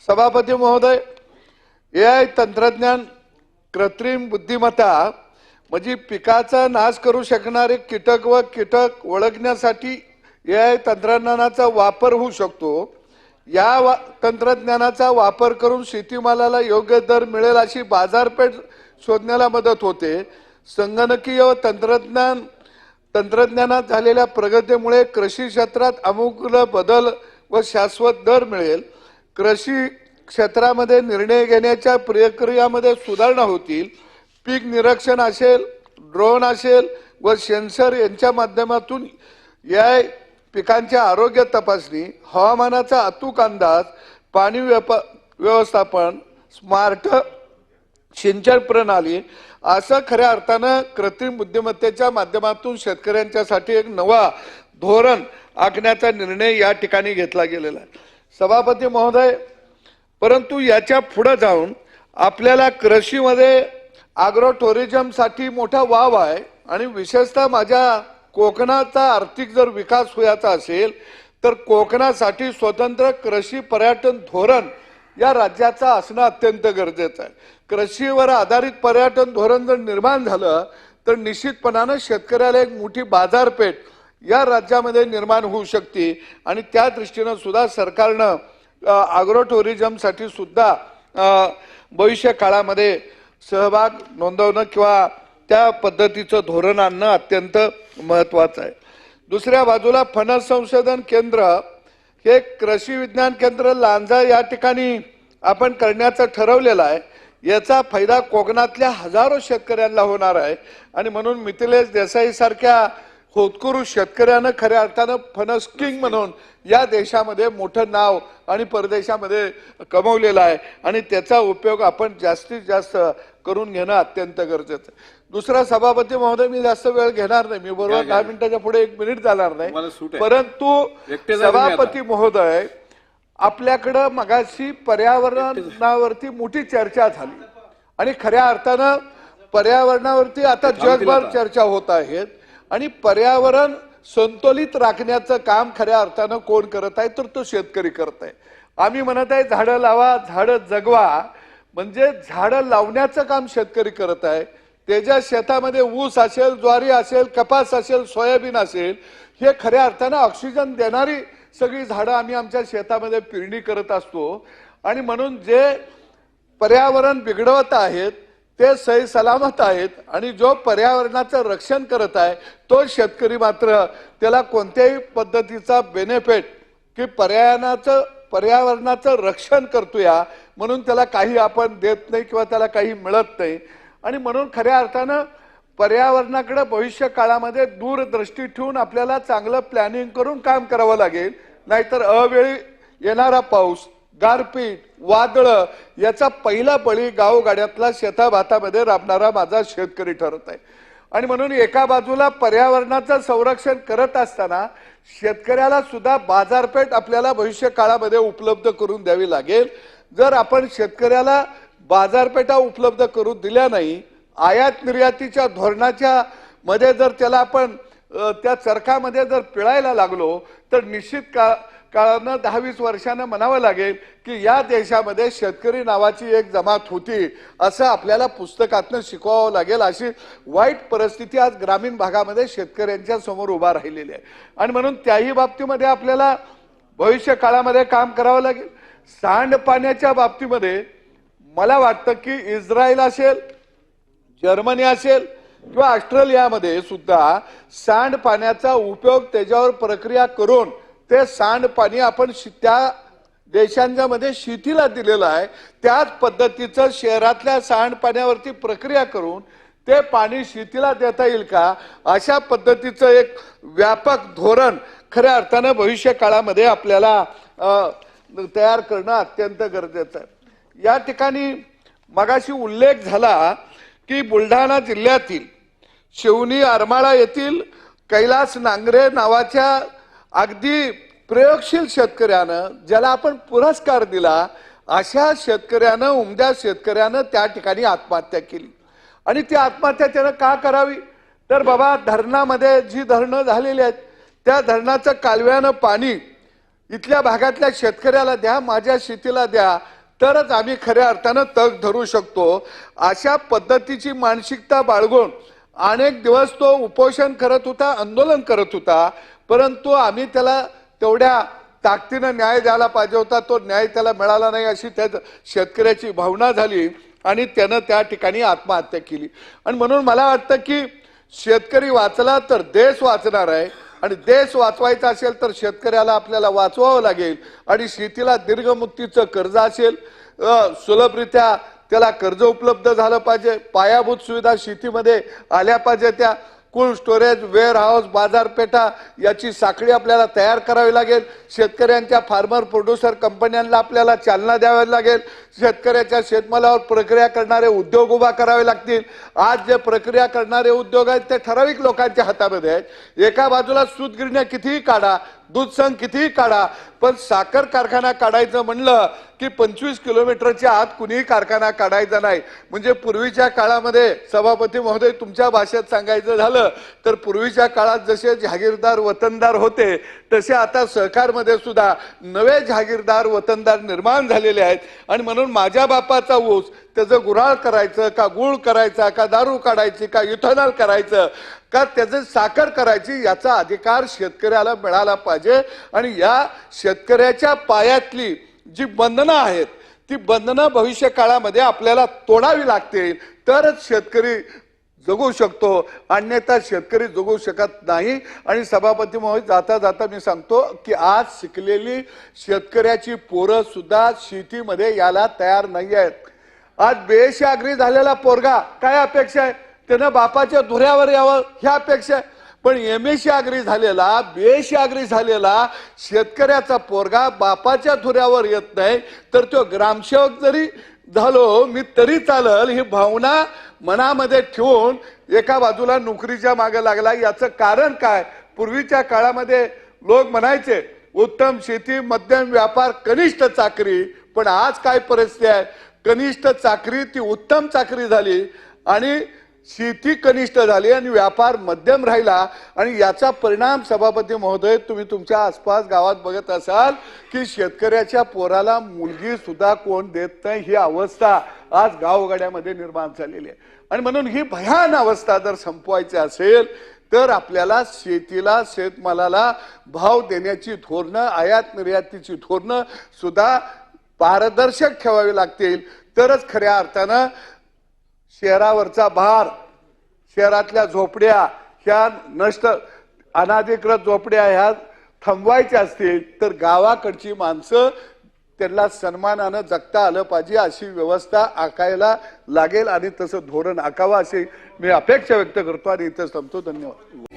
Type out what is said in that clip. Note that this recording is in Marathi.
सभापती महोदय, एआय तंत्रज्ञान कृत्रिम बुद्धिमत्ता म्हणजे पिकाचा नाश करू शकणारे कीटक व कीटक ओळखण्यासाठी एआय तंत्रज्ञानाचा वापर होऊ शकतो। या तंत्रज्ञानाचा वापर करून शेतीमालाला योग्य दर मिळेल अशी बाजारपेठ शोधण्याला मदत होते। संगणकीय व तंत्रज्ञानात झालेल्या प्रगतीमुळे कृषी क्षेत्रात आमूलाग्र बदल व शाश्वत दर मिळेल। कृषी क्षेत्रामध्ये निर्णय घेण्याच्या प्रक्रियामध्ये सुधारणा होतील। पीक निरीक्षण असेल, ड्रोन असेल व सेन्सर यांच्या माध्यमातून एआय पिकांच्या आरोग्य तपासणी, हवामानाचा अचूक अंदाज, पाणी व्यवस्थापन, स्मार्ट सिंचन प्रणाली असं खऱ्या अर्थानं कृत्रिम बुद्धिमत्तेच्या माध्यमातून शेतकऱ्यांच्यासाठी एक नवा धोरण आखण्याचा निर्णय या ठिकाणी घेतला गेलेला आहे। सभापती महोदय, परंतु याच्या पुढे जाऊन आपल्याला कृषीमध्ये ॲग्रो टुरिझमसाठी मोठा वाव आहे आणि विशेषतः माझ्या कोकणाचा आर्थिक जर विकास व्हायचा असेल तर कोकणासाठी स्वतंत्र कृषी पर्यटन धोरण या राज्याचा असणं अत्यंत गरजेचं आहे। कृषीवर आधारित पर्यटन धोरण जर निर्माण झालं तर निश्चितपणाने शेतकऱ्याला एक मोठी बाजारपेठ या राज्यामध्ये निर्माण होऊ शकते आणि त्या दृष्टीने सुद्धा सरकारनं ॲग्रो टुरिझमसाठी सुद्धा भविष्य काळामध्ये सहभाग नोंदवणं किंवा त्या पद्धतीचं धोरण आणणं अत्यंत महत्त्वाचं आहे। दुसऱ्या बाजूला फणस संशोधन केंद्र हे कृषी विज्ञान केंद्र लांजा या ठिकाणी आपण करण्याचं ठरवलेलं आहे। याचा फायदा कोकणातल्या हजारो शेतकऱ्यांना होणार आहे आणि म्हणून मिथिलेश देसाई सारख्या होतकरू शेतकऱ्यानं खऱ्या अर्थानं फणस किंग म्हणून या देशामध्ये मोठं नाव आणि परदेशामध्ये कमवलेलं आहे आणि त्याचा उपयोग आपण जास्तीत जास्त करून घेणं अत्यंत गरजेचं आहे। दुसरा सभापती महोदय, मी जास्त वेळ घेणार नाही, मी बरोबर 10 मिनिटाच्या पुढे 1 मिनिट जाणार नाही, परंतु सभापती महोदय आपल्याकडे मगाशी पर्यावरणावरती मोठी चर्चा झाली आणि खऱ्या अर्थानं पर्यावरणावरती आता जगभर चर्चा होत आहेत आणि पर्यावरण संतुलित राखण्याचं काम खऱ्या अर्थानं कोण करत आहे तर तो शेतकरी करत आहे। आम्ही म्हणत आहे झाडं लावा, झाडं जगवा, म्हणजे झाडं लावण्याचं काम शेतकरी करत आहे। त्याच्या शेतामध्ये ऊस असेल, ज्वारी असेल, कपास असेल, सोयाबीन असेल, हे खऱ्या अर्थानं ऑक्सिजन देणारी सगळी झाडं आम्ही आमच्या शेतामध्ये पेरणी करत असतो आणि म्हणून जे पर्यावरण बिघडवत आहेत ते सही सलामत आहेत आणि जो पर्यावरणाचं रक्षण करत आहे तो शेतकरी मात्र त्याला कोणत्याही पद्धतीचा बेनिफिट की पर्यावरणाचं रक्षण करतोय म्हणून त्याला काही आपण देत नाही किंवा त्याला काही मिळत नाही आणि म्हणून खऱ्या अर्थानं पर्यावरणाकडे भविष्य काळामध्ये दूरदृष्टी ठेवून आपल्याला चांगलं प्लॅनिंग करून काम करावं लागेल, नाहीतर अवेळी येणारा पाऊस, गारपीट, वादळ याचा पहिला बळी गावगाड्यातला शेताभातामध्ये राबणारा माझा शेतकरी ठरत आहे आणि म्हणून एका बाजूला पर्यावरणाचं संरक्षण करत असताना शेतकऱ्याला सुद्धा बाजारपेठ आपल्याला भविष्य काळामध्ये उपलब्ध करून द्यावी लागेल। जर आपण शेतकऱ्याला बाजारपेठा उपलब्ध करून दिल्या नाही, आयात निर्यातीच्या धोरणाच्या मध्ये जर त्याला आपण त्या चरखामध्ये जर पिळायला लागलो तर निश्चित काळानं 10-20 वर्षांना म्हणावं लागेल की या देशामध्ये शेतकरी नावाची एक जमात होती असं आपल्याला पुस्तकातनं शिकवावं लागेल। अशी वाईट परिस्थिती आज ग्रामीण भागामध्ये शेतकऱ्यांच्या समोर उभा राहिलेली आहे आणि म्हणून त्याही बाबतीमध्ये आपल्याला भविष्य काळामध्ये काम करावं लागेल। सांडपाण्याच्या बाबतीमध्ये मला वाटतं की इस्रायल असेल, जर्मनी असेल किंवा ऑस्ट्रेलियामध्ये सुद्धा सांडपाण्याचा उपयोग त्याच्यावर प्रक्रिया करून ते सांडपाणी आपण त्या देशांच्या मध्ये शेतीला दिलेलं आहे। त्याच पद्धतीचं शहरातल्या सांडपाण्यावरती प्रक्रिया करून ते पाणी शेतीला देता येईल का, अशा पद्धतीचं एक व्यापक धोरण खऱ्या अर्थानं भविष्य काळामध्ये आपल्याला तयार करणं अत्यंत गरजेचं आहे। या ठिकाणी मगाशी उल्लेख झाला की बुलढाणा जिल्ह्यातील शिवनी आरमाळा येथील कैलास नांगरे नावाच्या अगदी प्रयोगशील शेतकऱ्यानं, ज्याला आपण पुरस्कार दिला, अशा शेतकऱ्यानं, उमद्या शेतकऱ्यानं त्या ठिकाणी आत्महत्या केली आणि ती आत्महत्या त्यानं का करावी तर बाबा धरणामध्ये जी धरणं झालेली आहेत त्या धरणाचं कालव्यानं पाणी इथल्या भागातल्या शेतकऱ्याला द्या, माझ्या शेतीला द्या, तरच आम्ही खऱ्या अर्थानं तग धरू शकतो. अशा पद्धतीची मानसिकता बाळगून अनेक दिवस तो उपोषण करत होता, आंदोलन करत होता, परंतु आम्ही त्याला तेवढ्या ताकदीनं न्याय द्यायला पाहिजे होता. तो न्याय त्याला मिळाला नाही अशी त्या शेतकऱ्याची भावना झाली आणि त्यानं त्या ठिकाणी आत्महत्या केली. आणि म्हणून मला वाटतं की शेतकरी वाचला तर देश वाचणार आहे, आणि देश वाचवायचा असेल तर शेतकऱ्याला आपल्याला वाचवावं लागेल. आणि शेतीला दीर्घमुदतीचं कर्ज असेल, सुलभरित्या त्याला कर्ज उपलब्ध झालं पाहिजे, पायाभूत सुविधा शेतीमध्ये आल्या पाहिजे, त्या कोल्ड स्टोरेज, वेअर हाऊस, बाजारपेठा याची साखळी आपल्याला तयार करावी लागेल. शेतकऱ्यांच्या फार्मर प्रोड्युसर कंपन्यांना आपल्याला चालना द्यावी लागेल. शेतकऱ्याच्या शेतमालावर प्रक्रिया करणारे उद्योग उभा करावे लागतील. आज जे प्रक्रिया करणारे उद्योग आहेत ते ठराविक लोकांच्या हातामध्ये आहेत. एका बाजूला सूत गिरण्या कितीही काढा, दूध संघ कितीही काढा, पण साखर कारखाना काढायचं म्हणलं की 25 किलोमीटरच्या आत कुणीही कारखाना काढायचा नाही. म्हणजे पूर्वीच्या काळामध्ये सभापती महोदय तुमच्या भाषेत सांगायचं झालं तर पूर्वीच्या काळात जसे जहागीरदार वतनदार होते तसे आता सहकारमध्ये सुद्धा नवे जहागीरदार वतनदार निर्माण झालेले आहेत. आणि म्हणून माझ्या बापाचा ऊस त्याचं गुऱ्हाळ करायचं का गुळ करायचा का दारू काढायची का इथेनॉल करायचं का त्याचं साखर करायची याचा अधिकार शेतकऱ्याला मिळाला पाहिजे. आणि या शेतकऱ्याच्या पायातली जी बंधनं आहेत ती बंधनं भविष्य काळामध्ये आपल्याला तोडावी लागतील, तरच शेतकरी जगू शकतो, अन्यथा शेतकरी जगू शकत नाही. आणि सभापती महोदय जाता जाता मी सांगतो की आज शिकलेली शेतकऱ्याची पोरं सुद्धा शेतीमध्ये यायला तयार नाही आहेत. आज बेशी आगरी झालेला पोरगा काय अपेक्षा आहे, त्यानं बापाच्या धुऱ्यावर यावं ह्या अपेक्षा आहे. पण एमएशी आगरी झालेला, बेशी आगरी झालेला शेतकऱ्याचा पोरगा बापाच्या धुऱ्यावर येत नाही तर तो ग्रामसेवक जरी झालो मी तरी चालल ही भावना मनामध्ये ठेवून एका बाजूला नोकरीच्या मागे लागला. याचं कारण काय, पूर्वीच्या काळामध्ये लोक म्हणायचे उत्तम शेती, मध्यम व्यापार, कनिष्ठ चाकरी. पण आज काय परिस्थिती आहे, कनिष्ठ चाकरी ती उत्तम चाकरी झाली आणि शेती कनिष्ठ झाली आणि व्यापार मध्यम राहिला. आणि याचा परिणाम सभापती महोदय तुम्ही तुमच्या आसपास गावात बघत असाल की शेतकऱ्याच्या पोराला मुलगी सुद्धा कोण देत नाही ही अवस्था आज गावगाड्यामध्ये निर्माण झालेली आहे. आणि म्हणून ही भयान अवस्था जर संपवायची असेल तर आपल्याला शेतीला, शेतमालाला भाव देण्याची धोरणं, आयात निर्यातीची धोरणं सुद्धा पारदर्शक ठेवावी लागतील, तरच खऱ्या अर्थानं शहरावरचा भार, शहरातल्या झोपड्या ह्या नष्ट अनाधिकृत झोपड्या ह्या थांबवायच्या असतील तर गावाकडची माणसं त्यांना सन्मानानं जगता आलं पाहिजे अशी व्यवस्था आखायला लागेल आणि तसं धोरण आखावं अशी मी अपेक्षा व्यक्त करतो आणि इथं थांबतो. धन्यवाद.